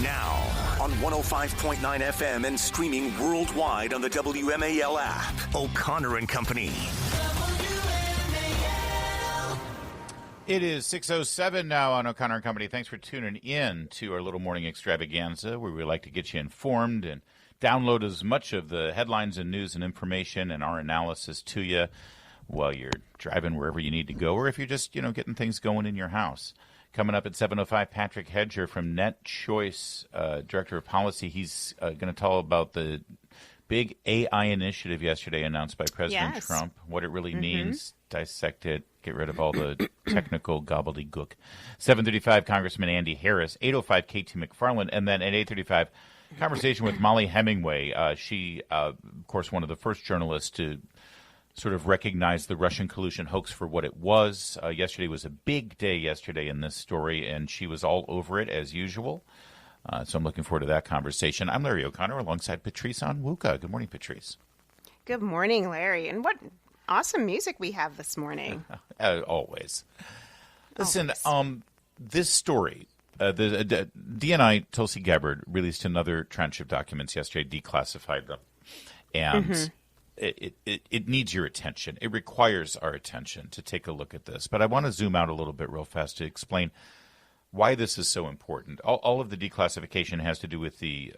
Now, on 105.9 FM and streaming worldwide on the WMAL app, O'Connor and Company. It is 6:07 now on O'Connor and Company. Thanks for tuning in to our little morning extravaganza where we like to get you informed and download as much of the headlines and news and information and our analysis to you while you're driving wherever you need to go, or if you're just, getting things going in your house. Coming up at 7:05, Patrick Hedger from Net Choice, Director of Policy. He's going to tell about the big AI initiative yesterday announced by President Trump, what it really means, dissect it, get rid of all the technical gobbledygook. 7:35, Congressman Andy Harris. 8:05, KT McFarland. And then at 8:35, conversation with Molly Hemingway. She, of course, one of the first journalists to sort of recognize the Russian collusion hoax for what it was. Yesterday was a big day yesterday in this story, and she was all over it as usual. So I'm looking forward to that conversation. I'm Larry O'Connor alongside Patrice Onwuka. Good morning, Patrice. Good morning, Larry. And what awesome music we have this morning. Always. Listen, this story, the DNI Tulsi Gabbard released another tranche of documents yesterday, declassified them, and it needs your attention. It requires our attention to take a look at this. But I want to zoom out a little bit real fast to explain why this is so important. All of the declassification has to do with the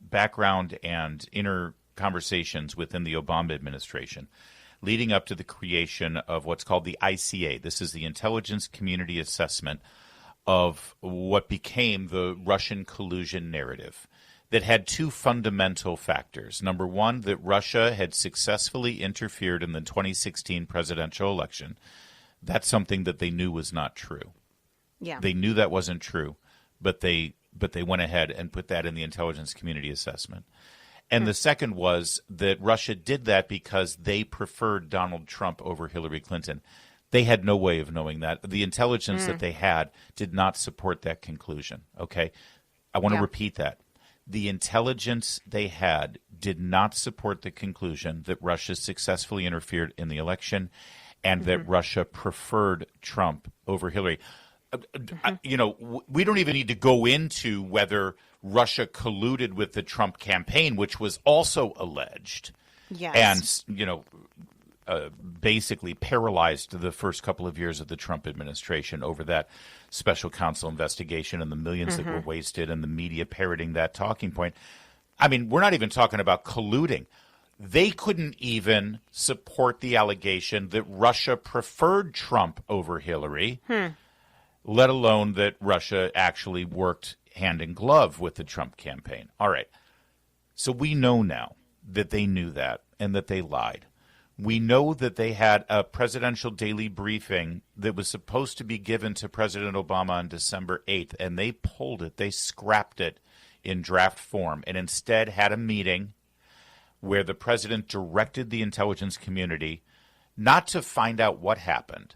background and inner conversations within the Obama administration leading up to the creation of what's called the ICA. This is the Intelligence Community Assessment of what became the Russian collusion narrative that had two fundamental factors. Number one, that Russia had successfully interfered in the 2016 presidential election. That's something that they knew was not true. Yeah. They knew that wasn't true, but they went ahead and put that in the Intelligence Community Assessment. And the second was that Russia did that because they preferred Donald Trump over Hillary Clinton. They had no way of knowing that. The intelligence that they had did not support that conclusion, okay? I want to repeat that. The intelligence they had did not support the conclusion that Russia successfully interfered in the election and that Russia preferred Trump over Hillary. We don't even need to go into whether Russia colluded with the Trump campaign, which was also alleged. Yes. And, basically paralyzed the first couple of years of the Trump administration over that special counsel investigation and the millions that were wasted and the media parroting that talking point. I mean, we're not even talking about colluding. They couldn't even support the allegation that Russia preferred Trump over Hillary, let alone that Russia actually worked hand in glove with the Trump campaign. All right. So we know now that they knew that and that they lied. We know that they had a presidential daily briefing that was supposed to be given to President Obama on December 8th, and they pulled it. They scrapped it in draft form and instead had a meeting where the president directed the intelligence community not to find out what happened.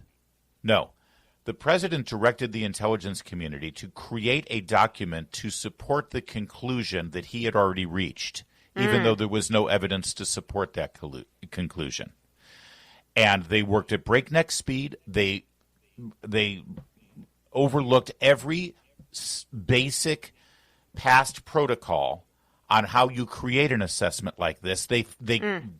No, the president directed the intelligence community to create a document to support the conclusion that he had already reached, even though there was no evidence to support that conclusion. And they worked at breakneck speed. They overlooked every basic past protocol on how you create an assessment like this. They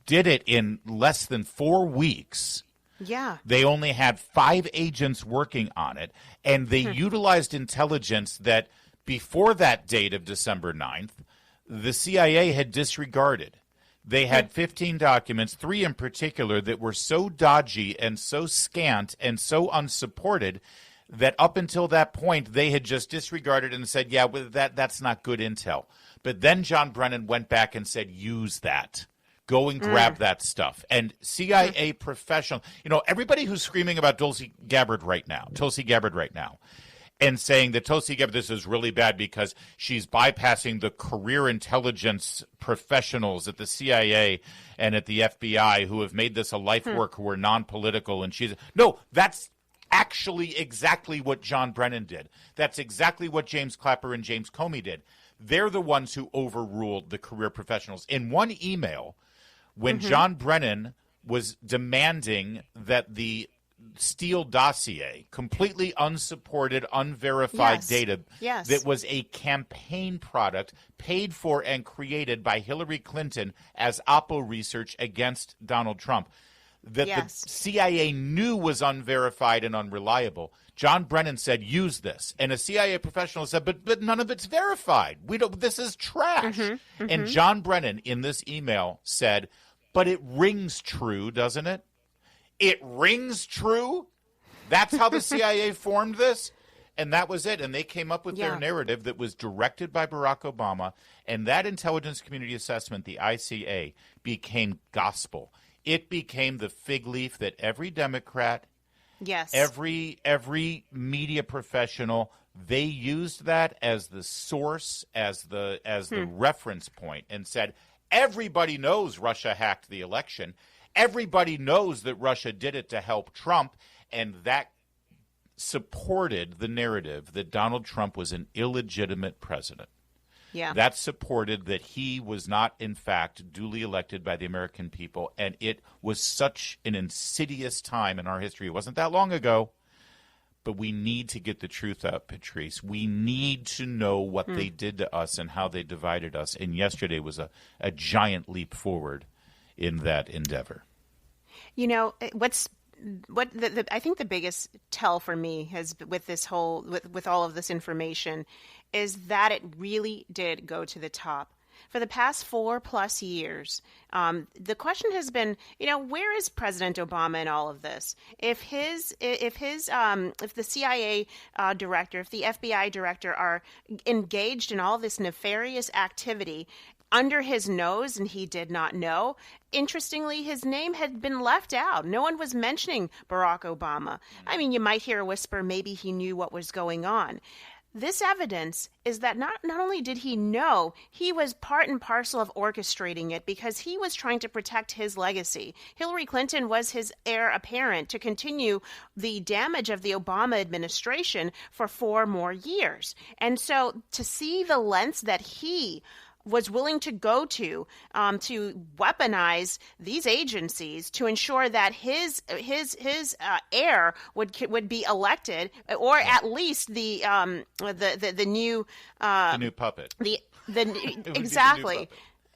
did it in less than 4 weeks. Yeah. They only had 5 agents working on it, and they utilized intelligence that before that date of December 9th, the CIA had disregarded. They had 15 documents, 3 in particular, that were so dodgy and so scant and so unsupported that up until that point, they had just disregarded and said, yeah, well, that's not good intel. But then John Brennan went back and said, use that. Go and grab that stuff. And CIA professional, everybody who's screaming about Tulsi Gabbard right now, and saying that Tulsi Gabbard, this is really bad because she's bypassing the career intelligence professionals at the CIA and at the FBI who have made this a life work, who are non-political. And no, that's actually exactly what John Brennan did. That's exactly what James Clapper and James Comey did. They're the ones who overruled the career professionals. In one email, when John Brennan was demanding that the Steele dossier, completely unsupported, unverified data that was a campaign product paid for and created by Hillary Clinton as Oppo research against Donald Trump, that the CIA knew was unverified and unreliable. John Brennan said, use this. And a CIA professional said, but none of it's verified. This is trash. And John Brennan in this email said, but it rings true, doesn't it? It rings true? That's how the CIA formed this? And that was it. And they came up with their narrative that was directed by Barack Obama. And that intelligence community assessment, the ICA, became gospel. It became the fig leaf that every Democrat, every media professional, they used that as the source, as the reference point, and said, everybody knows Russia hacked the election. Everybody knows that Russia did it to help Trump, and that supported the narrative that Donald Trump was an illegitimate president. Yeah. That supported that he was not, in fact, duly elected by the American people, and it was such an insidious time in our history. It wasn't that long ago, but we need to get the truth out, Patrice. We need to know what they did to us and how they divided us, and yesterday was a giant leap forward in that endeavor. You know, I think the biggest tell for me has with this whole with all of this information is that it really did go to the top. For the past 4+ years, the question has been, where is President Obama in all of this? If the CIA director, if the FBI director are engaged in all this nefarious activity under his nose and he did not know. Interestingly, his name had been left out. No one was mentioning Barack Obama. I mean, you might hear a whisper, maybe he knew what was going on. This evidence is that not only did he know, he was part and parcel of orchestrating it because he was trying to protect his legacy. Hillary Clinton was his heir apparent to continue the damage of the Obama administration for 4 more years. And so to see the lengths that he was willing to go to weaponize these agencies to ensure that his heir would be elected, or at least the new puppet. Exactly.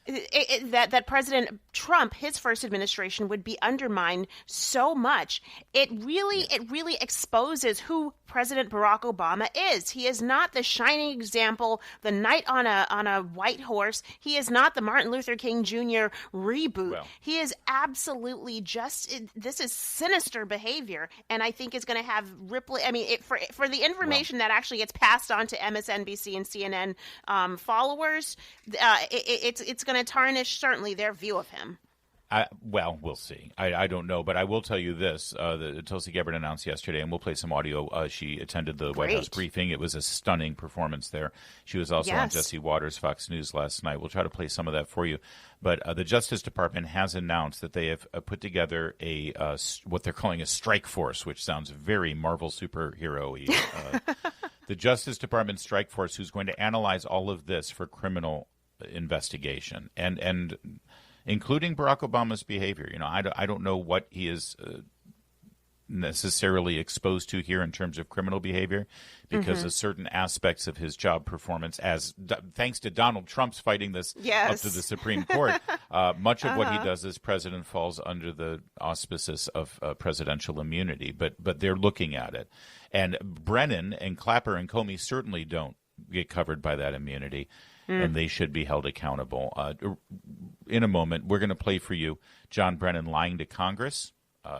That President Trump, his first administration, would be undermined so much. It really exposes who President Barack Obama is. He is not the shining example, the knight on a white horse. He is not the Martin Luther King Jr. reboot. Well, he is absolutely this is sinister behavior, and I think it's going to have rippling. I mean, for the information that actually gets passed on to MSNBC and CNN followers, it's going to tarnish certainly their view of him. We'll see. I don't know, but I will tell you this. Tulsi Gabbard announced yesterday, and we'll play some audio. She attended the White House briefing. It was a stunning performance there. She was also on Jesse Waters' Fox News last night. We'll try to play some of that for you. But the Justice Department has announced that they have put together what they're calling a strike force, which sounds very Marvel superhero-y. The Justice Department strike force who's going to analyze all of this for criminal investigation and including Barack Obama's behavior. I don't know what he is necessarily exposed to here in terms of criminal behavior because of certain aspects of his job performance, thanks to Donald Trump's fighting this up to the Supreme Court. Much of what he does as president falls under the auspices of presidential immunity, but they're looking at it. And Brennan and Clapper and Comey certainly don't get covered by that immunity. And they should be held accountable. In a moment, we're going to play for you John Brennan lying to Congress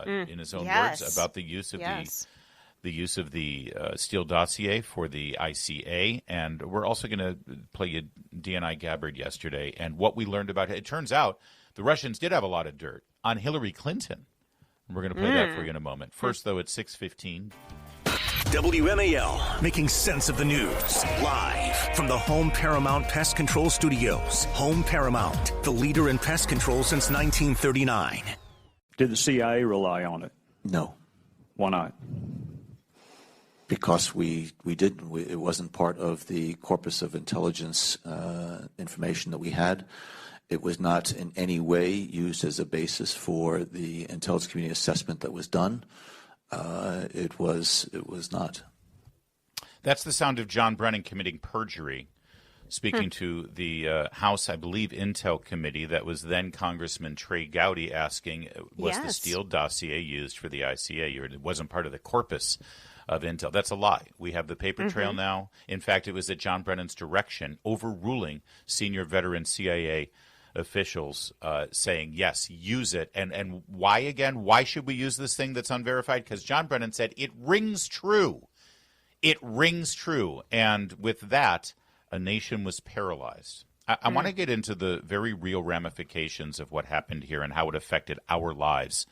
in his own words about the use of the Steele dossier for the ICA, and we're also going to play you DNI Gabbard yesterday and what we learned about it. It turns out the Russians did have a lot of dirt on Hillary Clinton. We're going to play that for you in a moment. First, though, it's 6:15. WMAL, making sense of the news. Live from the Home Paramount Pest Control Studios. Home Paramount, the leader in pest control since 1939. Did the CIA rely on it? No. Why not? Because we didn't. It wasn't part of the corpus of intelligence information that we had. It was not in any way used as a basis for the intelligence community assessment that was done. It was not. That's the sound of John Brennan committing perjury, speaking to the House, I believe, Intel Committee. That was then Congressman Trey Gowdy asking, was the Steele dossier used for the ICA, or it wasn't part of the corpus of Intel? That's a lie. We have the paper trail now. In fact, it was at John Brennan's direction, overruling senior veteran CIA officials saying, yes, use it. And why again? Why should we use this thing that's unverified? Because John Brennan said it rings true. It rings true. And with that, a nation was paralyzed. I want to get into the very real ramifications of what happened here and how it affected our lives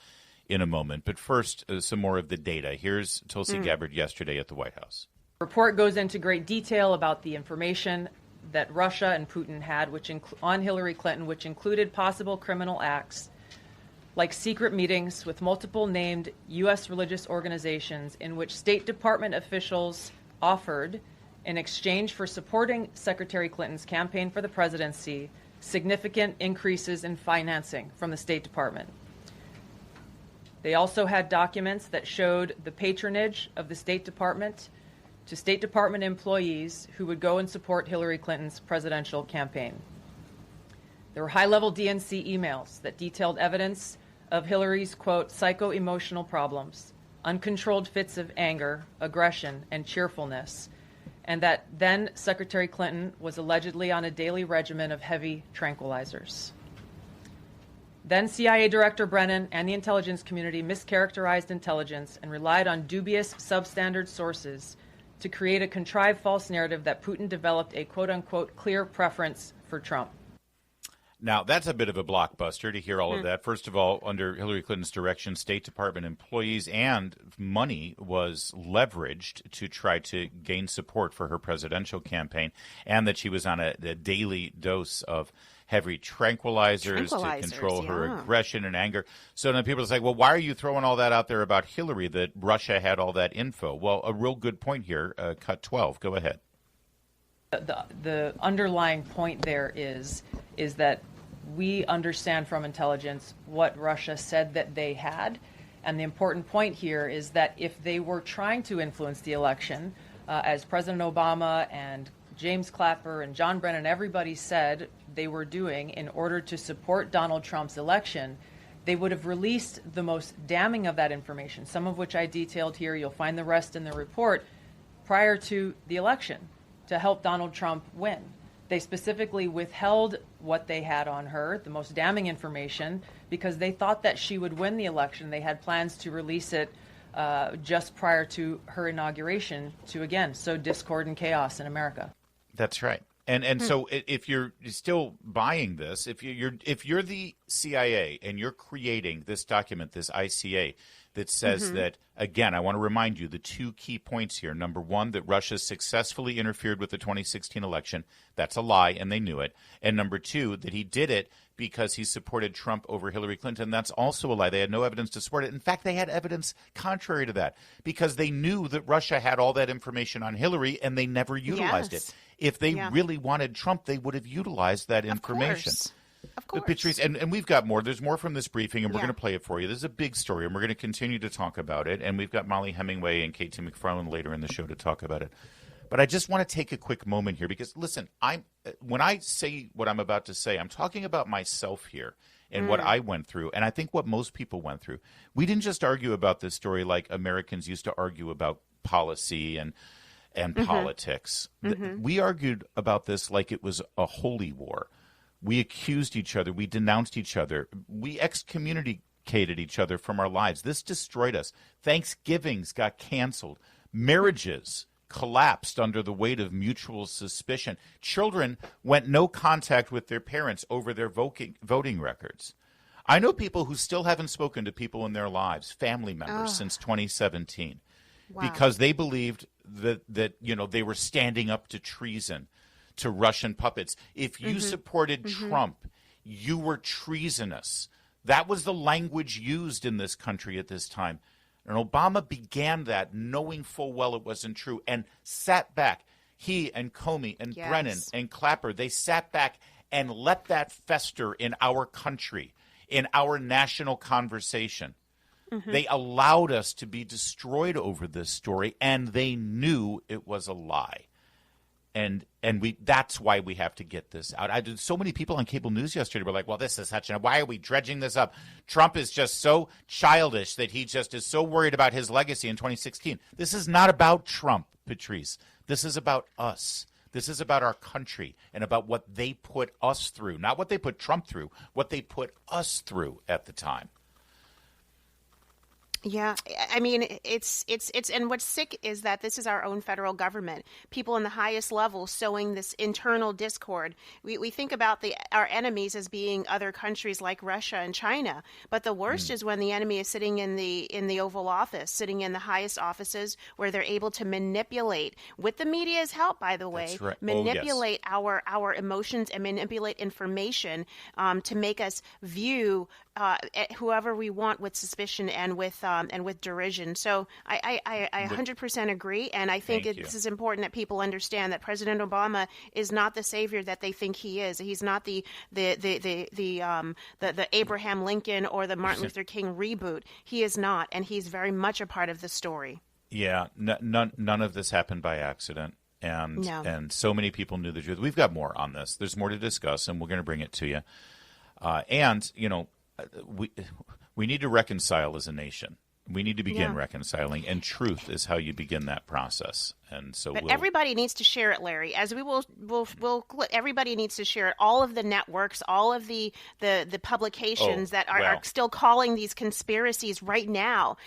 in a moment. But first, some more of the data. Here's Tulsi Gabbard yesterday at the White House. The report goes into great detail about the information that Russia and Putin had on Hillary Clinton, which included possible criminal acts like secret meetings with multiple named U.S. religious organizations in which State Department officials offered, in exchange for supporting Secretary Clinton's campaign for the presidency, significant increases in financing from the State Department. They also had documents that showed the patronage of the State Department to State Department employees who would go and support Hillary Clinton's presidential campaign. There were high-level DNC emails that detailed evidence of Hillary's, quote, psycho-emotional problems, uncontrolled fits of anger, aggression, and cheerfulness, and that then Secretary Clinton was allegedly on a daily regimen of heavy tranquilizers. Then CIA Director Brennan and the intelligence community mischaracterized intelligence and relied on dubious substandard sources to create a contrived false narrative that Putin developed a quote-unquote clear preference for Trump. Now, that's a bit of a blockbuster to hear all of that. First of all, under Hillary Clinton's direction, State Department employees and money was leveraged to try to gain support for her presidential campaign, and that she was on a daily dose of heavy tranquilizers to control her aggression and anger. So then people are like, well, why are you throwing all that out there about Hillary, that Russia had all that info? Well, a real good point here. Cut 12. Go ahead. The underlying point there is that we understand from intelligence what Russia said that they had. And the important point here is that if they were trying to influence the election, as President Obama and James Clapper and John Brennan, everybody said they were doing in order to support Donald Trump's election, they would have released the most damning of that information, some of which I detailed here. You'll find the rest in the report, prior to the election, to help Donald Trump win. They specifically withheld what they had on her, the most damning information, because they thought that she would win the election. They had plans to release it just prior to her inauguration to, again, sow discord and chaos in America. That's right. And so if you're still buying this, if you're the CIA and you're creating this document, this ICA, that says that, again, I want to remind you the two key points here. Number one, that Russia successfully interfered with the 2016 election. That's a lie, and they knew it. And number two, that he did it because he supported Trump over Hillary Clinton. That's also a lie. They had no evidence to support it. In fact, they had evidence contrary to that, because they knew that Russia had all that information on Hillary, and they never utilized it. If they really wanted Trump, they would have utilized that information. Of course. Patrice, and we've got more. There's more from this briefing, and we're going to play it for you. This is a big story, and we're going to continue to talk about it. And we've got Molly Hemingway and Katie McFarland later in the show to talk about it. But I just want to take a quick moment here, because, listen, when I say what I'm about to say, I'm talking about myself here and what I went through, and I think what most people went through. We didn't just argue about this story like Americans used to argue about policy and politics. We argued about this like it was a holy war. We accused each other. We denounced each other. We excommunicated each other from our lives. This destroyed us. Thanksgivings got canceled. Marriages collapsed under the weight of mutual suspicion. Children went no contact with their parents over their voting records. I know people who still haven't spoken to people in their lives, family members, since 2017, because they believed that they were standing up to treason, to Russian puppets. If you supported Trump, you were treasonous. That was the language used in this country at this time. And Obama began that knowing full well it wasn't true, and sat back. He and Comey and Brennan and Clapper, they sat back and let that fester in our country, in our national conversation. They allowed us to be destroyed over this story, and they knew it was a lie. And that's why we have to get this out. So many people on cable news yesterday were like, well, this is why are we dredging this up? Trump is just so childish that he just is so worried about his legacy in 2016. This is not about Trump, Patrice. This is about us. This is about our country and about what they put us through, not what they put Trump through, what they put us through at the time. Yeah, I mean, it's and what's sick is that this is our own federal government, people in the highest level sowing this internal discord. We think about our enemies as being other countries like Russia and China, but the worst is when the enemy is sitting in the Oval Office, sitting in the highest offices where they're able to manipulate, with the media's help, by the way, That's right. manipulate our emotions and manipulate information to make us view whoever we want with suspicion and with derision. So I 100% agree, and I think this is important that people understand that President Obama is not the savior that they think he is. He's not the Abraham Lincoln or the Martin Luther King reboot. He is not, and he's very much a part of the story. Yeah, none of this happened by accident. And so many people knew the truth. We've got more on this. There's more to discuss, and we're going to bring it to you. We need to reconcile as a nation. We need to begin reconciling, and truth is how you begin that process. And so, everybody needs to share it, Larry. As we will, everybody needs to share it. All of the networks, all of the publications that are still calling these conspiracies right now.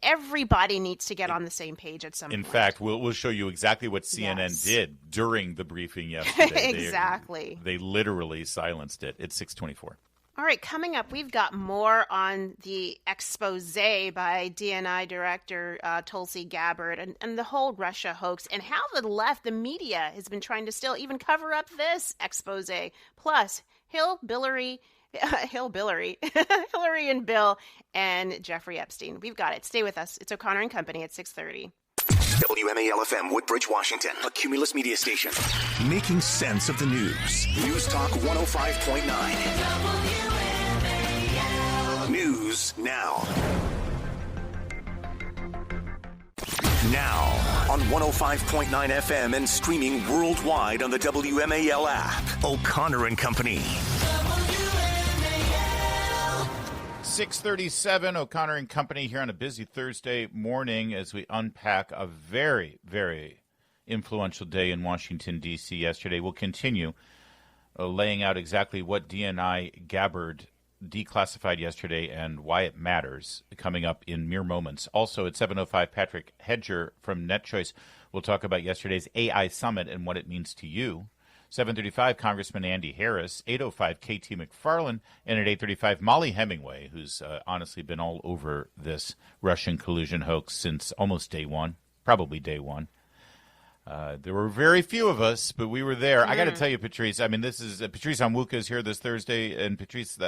Everybody needs to get on the same page at some point. In fact, we'll show you exactly what CNN did during the briefing yesterday. Exactly. They literally silenced it. It's 6:24. All right, coming up, we've got more on the expose by DNI Director Tulsi Gabbard and the whole Russia hoax, and how the left, the media, has been trying to still even cover up this expose. Plus, Hillary and Bill and Jeffrey Epstein. We've got it. Stay with us. It's O'Connor and Company at 6:30. WMAL FM, Woodbridge, Washington, a Cumulus media station. Making sense of the news. News Talk 105.9. WMAL. News now. Now on 105.9 FM and streaming worldwide on the WMAL app. O'Connor and Company. 6:37, O'Connor and Company here on a busy Thursday morning as we unpack a very, very influential day in Washington, D.C. yesterday. We'll continue laying out exactly what DNI Gabbard declassified yesterday and why it matters coming up in mere moments. Also at 7:05, Patrick Hedger from NetChoice will talk about yesterday's AI Summit and what it means to you. 7:35, Congressman Andy Harris. 8:05, KT McFarland. And at 8:35, Molly Hemingway, who's honestly been all over this Russian collusion hoax since almost day one, probably day one. There were very few of us, but we were there. I got to tell you, Patrice, I mean, this is Patrice Onwuka is here this Thursday. And Patrice,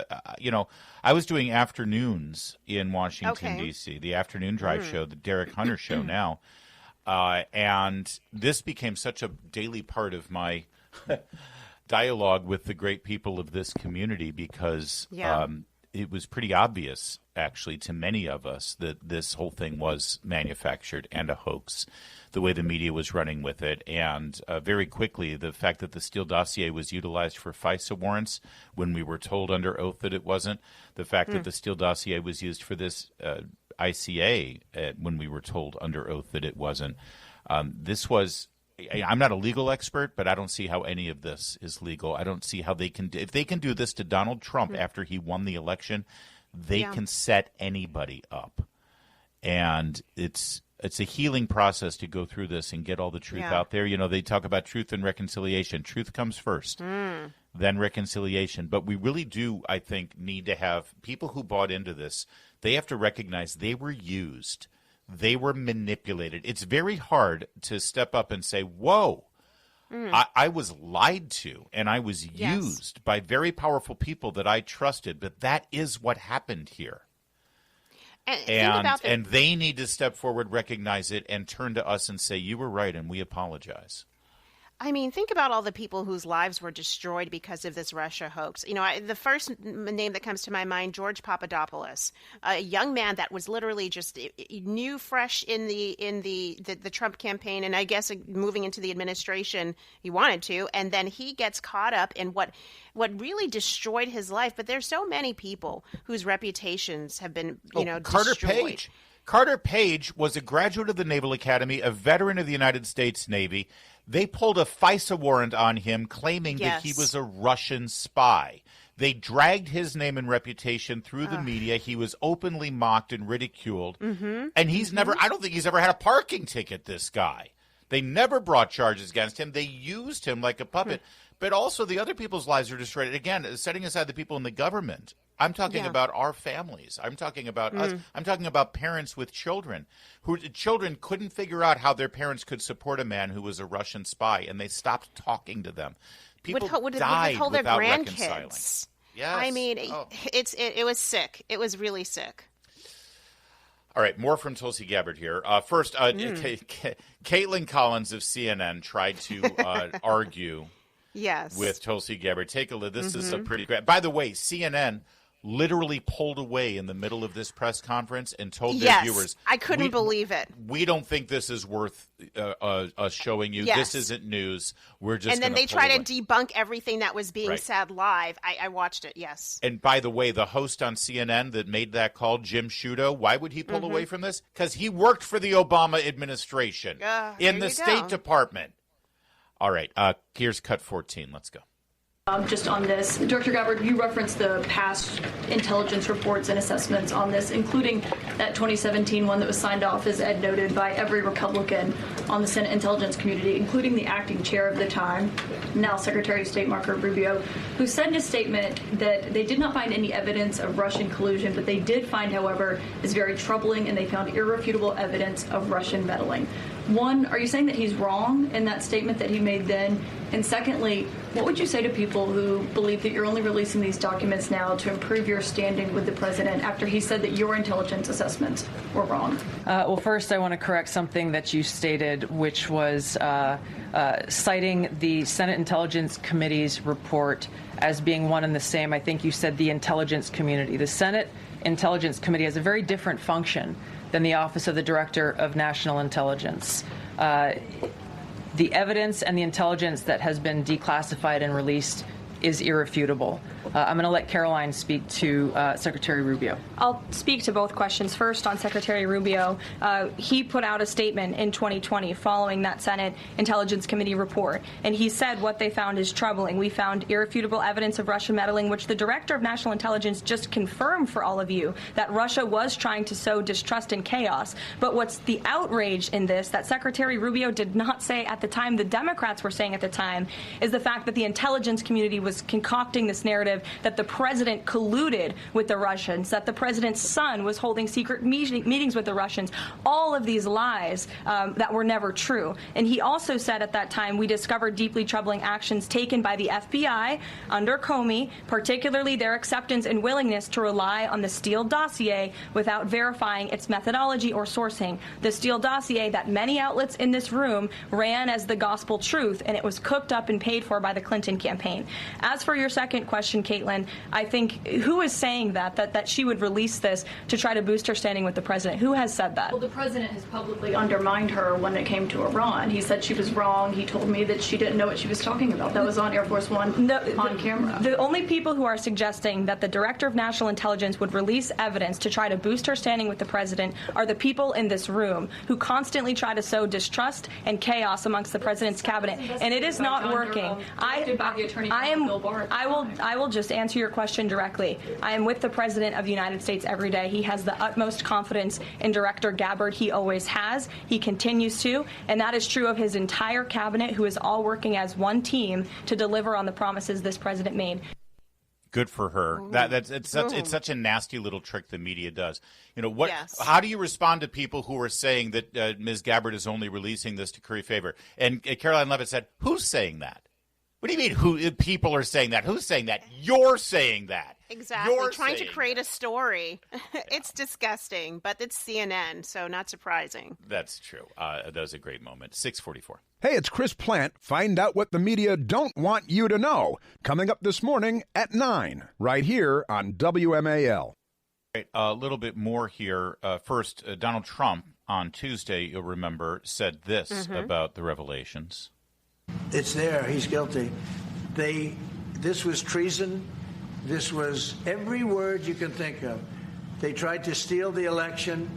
I was doing afternoons in Washington, D.C., the afternoon drive show, the Derek Hunter show now. And this became such a daily part of my dialogue with the great people of this community because it was pretty obvious, actually, to many of us that this whole thing was manufactured and a hoax, the way the media was running with it. And very quickly, the fact that the Steele dossier was utilized for FISA warrants when we were told under oath that it wasn't, the fact that the Steele dossier was used for this ICA when we were told under oath that it wasn't. This was... I'm not a legal expert, but I don't see how any of this is legal. I don't see how they can – if they can do this to Donald Trump after he won the election, they can set anybody up. And it's a healing process to go through this and get all the truth out there. You know, they talk about truth and reconciliation. Truth comes first, then reconciliation. But we really do, I think, need to have people who bought into this, they have to recognize they were used. They were manipulated. It's very hard to step up and say, whoa, I was lied to and I was used by very powerful people that I trusted. But that is what happened here. And they need to step forward, recognize it, and turn to us and say, you were right and we apologize. I mean, think about all the people whose lives were destroyed because of this Russia hoax. You know, the first name that comes to my mind, George Papadopoulos, a young man that was literally just new, fresh in the Trump campaign, and I guess moving into the administration, he wanted to, and then he gets caught up in what really destroyed his life. But there's so many people whose reputations have been, Carter destroyed. Page. Carter Page was a graduate of the Naval Academy, a veteran of the United States Navy. They pulled a FISA warrant on him claiming that he was a Russian spy. They dragged his name and reputation through the media. He was openly mocked and ridiculed. Mm-hmm. And he's never, I don't think he's ever had a parking ticket, this guy. They never brought charges against him. They used him like a puppet. But also the other people's lives are destroyed. Again, setting aside the people in the government. I'm talking about our families. I'm talking about us. I'm talking about parents with children. Children couldn't figure out how their parents could support a man who was a Russian spy, and they stopped talking to them. People died withhold their without grandkids. reconciling. Yes. I mean, it was sick. It was really sick. All right, more from Tulsi Gabbard here. First, Caitlin Collins of CNN tried to argue with Tulsi Gabbard. Take a look. This is a pretty great. By the way, CNN literally pulled away in the middle of this press conference and told their viewers, I couldn't believe it. We don't think this is worth us showing you. Yes. This isn't news. We're just. And then they try to debunk everything that was being said live. I watched it. Yes. And by the way, the host on CNN that made that call, Jim Sciutto, why would he pull away from this? Because he worked for the Obama administration in the State Department. All right. Here's cut 14. Let's go. Just on this, Director Gabbard, you referenced the past intelligence reports and assessments on this, including that 2017 one that was signed off, as Ed noted, by every Republican on the Senate intelligence community, including the acting chair of the time, now Secretary of State Marco Rubio, who said in a statement that they did not find any evidence of Russian collusion, but they did find, however, is very troubling, and they found irrefutable evidence of Russian meddling. One, are you saying that he's wrong in that statement that he made then? And secondly, what would you say to people who believe that you're only releasing these documents now to improve your standing with the president after he said that your intelligence assessments were wrong? Well, first, I want to correct something that you stated, which was citing the Senate Intelligence Committee's report as being one and the same. I think you said the intelligence community. The Senate Intelligence Committee has a very different function than the Office of the Director of National Intelligence. The evidence and the intelligence that has been declassified and released is irrefutable. I'm going to let Caroline speak to Secretary Rubio. I'll speak to both questions. First, on Secretary Rubio, he put out a statement in 2020 following that Senate Intelligence Committee report, and he said what they found is troubling. We found irrefutable evidence of Russian meddling, which the Director of National Intelligence just confirmed for all of you, that Russia was trying to sow distrust and chaos. But what's the outrage in this that Secretary Rubio did not say at the time, the Democrats were saying at the time, is the fact that the intelligence community was concocting this narrative that the president colluded with the Russians, that the president's son was holding secret meetings with the Russians, all of these lies that were never true. And he also said at that time, we discovered deeply troubling actions taken by the FBI under Comey, particularly their acceptance and willingness to rely on the Steele dossier without verifying its methodology or sourcing. The Steele dossier that many outlets in this room ran as the gospel truth, and it was cooked up and paid for by the Clinton campaign. As for your second question, Caitlin, I think who is saying that she would release this to try to boost her standing with the president? Who has said that? Well, the president has publicly undermined her when it came to Iran. He said she was wrong. He told me that she didn't know what she was talking about. That was on Air Force One on camera. The only people who are suggesting that the Director of National Intelligence would release evidence to try to boost her standing with the president are the people in this room who constantly try to sow distrust and chaos amongst the president's cabinet, and it is not working. I will just answer your question directly. I am with the President of the United States every day. He has the utmost confidence in Director Gabbard. He always has. He continues to. And that is true of his entire cabinet, who is all working as one team to deliver on the promises this president made. Good for her. It's such a nasty little trick the media does. You know what? Yes. How do you respond to people who are saying that Ms. Gabbard is only releasing this to curry favor? And Caroline Levitt said, "Who's saying that? What do you mean? Who people are saying that? Who's saying that? You're saying that. Exactly. You're Trying to saying create that. a story. It's disgusting, but it's CNN, so not surprising. That's true. That was a great moment. 6:44. Hey, it's Chris Plant. Find out what the media don't want you to know. Coming up this morning at 9, right here on WMAL. Right, a little bit more here. First, Donald Trump on Tuesday, you'll remember, said this about the revelations. It's there. He's guilty. This was treason. This was every word you can think of. They tried to steal the election.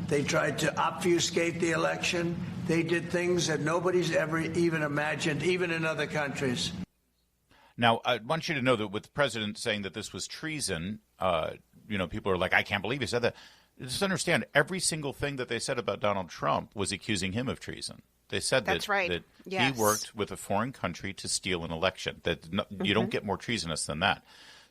They tried to obfuscate the election. They did things that nobody's ever even imagined, even in other countries. Now, I want you to know that with the president saying that this was treason, people are like, I can't believe he said that. Just understand, every single thing that they said about Donald Trump was accusing him of treason. They said That's right. that Yes. he worked with a foreign country to steal an election. You don't get more treasonous than that.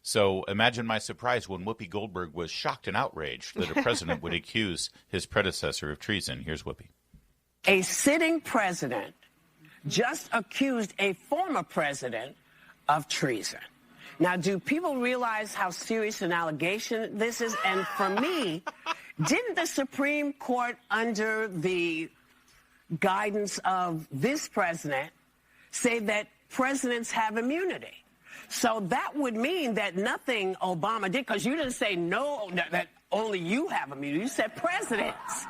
So imagine my surprise when Whoopi Goldberg was shocked and outraged that a president would accuse his predecessor of treason. Here's Whoopi. A sitting president just accused a former president of treason. Now, do people realize how serious an allegation this is? And for me, didn't the Supreme Court, under the guidance of this president, say that presidents have immunity? So that would mean that nothing Obama did, because you didn't say no, that only you have immunity. You said presidents.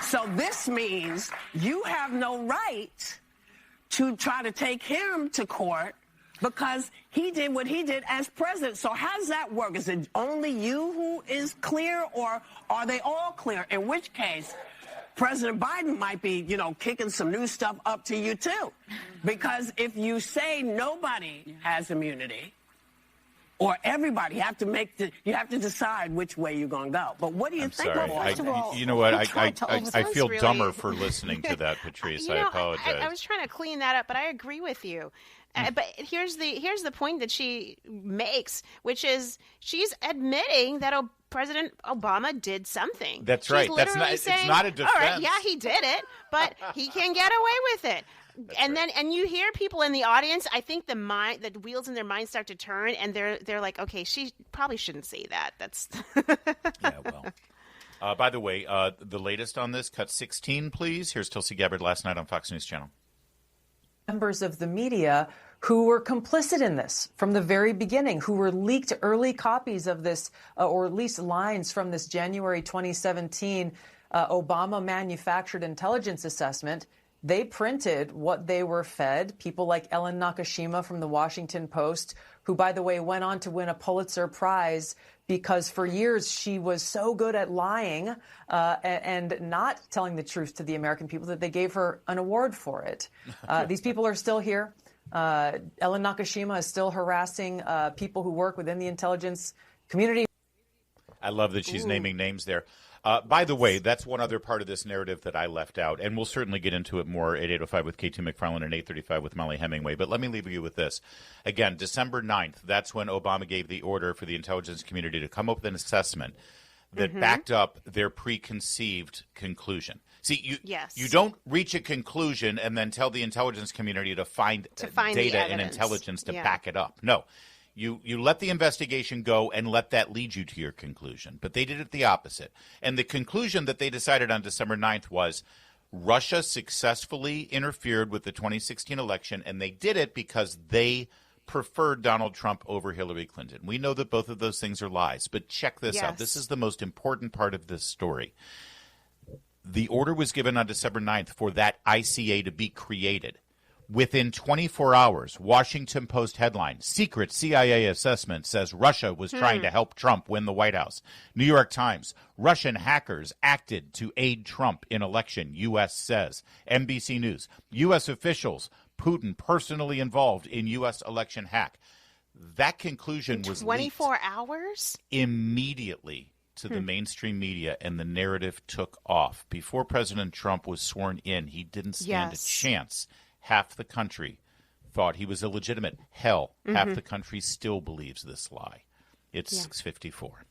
So this means you have no right to try to take him to court because he did what he did as president. So how does that work? Is it only you who is clear, or are they all clear? In which case, President Biden might be, kicking some new stuff up to you, too. Because if you say nobody has immunity, or everybody, you have to decide which way you're going to go. But what do you think? Sorry. Well, first of all, you know what? I feel really- dumber for listening to that, Patrice. I apologize. I was trying to clean that up, but I agree with you. But here's the point that she makes, which is she's admitting that President Obama did something. That's She's right. literally saying, it's not a defense. All right, yeah, he did it, but he can get away with it. And you hear people in the audience. I think the wheels in their mind start to turn, and they're like, okay, she probably shouldn't say that. That's yeah. Well, by the way, the latest on this, cut 16, please. Here's Tulsi Gabbard last night on Fox News Channel. Members of the media who were complicit in this from the very beginning, who were leaked early copies of this, or at least lines from this January 2017 Obama manufactured intelligence assessment. They printed what they were fed. People like Ellen Nakashima from the Washington Post, who, by the way, went on to win a Pulitzer Prize because for years she was so good at lying and not telling the truth to the American people that they gave her an award for it. These people are still here. Ellen Nakashima is still harassing people who work within the intelligence community. I love that she's naming names there. By the way, that's one other part of this narrative that I left out, and we'll certainly get into it more at 8:05 with KT McFarland and 8:35 with Molly Hemingway. But let me leave you with this. Again, December 9th, that's when Obama gave the order for the intelligence community to come up with an assessment that backed up their preconceived conclusion. See, you don't reach a conclusion and then tell the intelligence community to find data and intelligence to back it up. No. You let the investigation go and let that lead you to your conclusion. But they did it the opposite. And the conclusion that they decided on December 9th was Russia successfully interfered with the 2016 election, and they did it because they preferred Donald Trump over Hillary Clinton. We know that both of those things are lies, but check this out. This is the most important part of this story. The order was given on December 9th for that ICA to be created. Within 24 hours, Washington Post headline, secret CIA assessment says Russia was trying to help Trump win the White House. New York Times, Russian hackers acted to aid Trump in election, U.S. says. NBC News, U.S. officials, Putin personally involved in U.S. election hack. That conclusion was 24 hours? Immediately to the mainstream media, and the narrative took off. Before President Trump was sworn in, he didn't stand a chance. Half the country thought he was illegitimate. Hell, half the country still believes this lie. It's 6:54.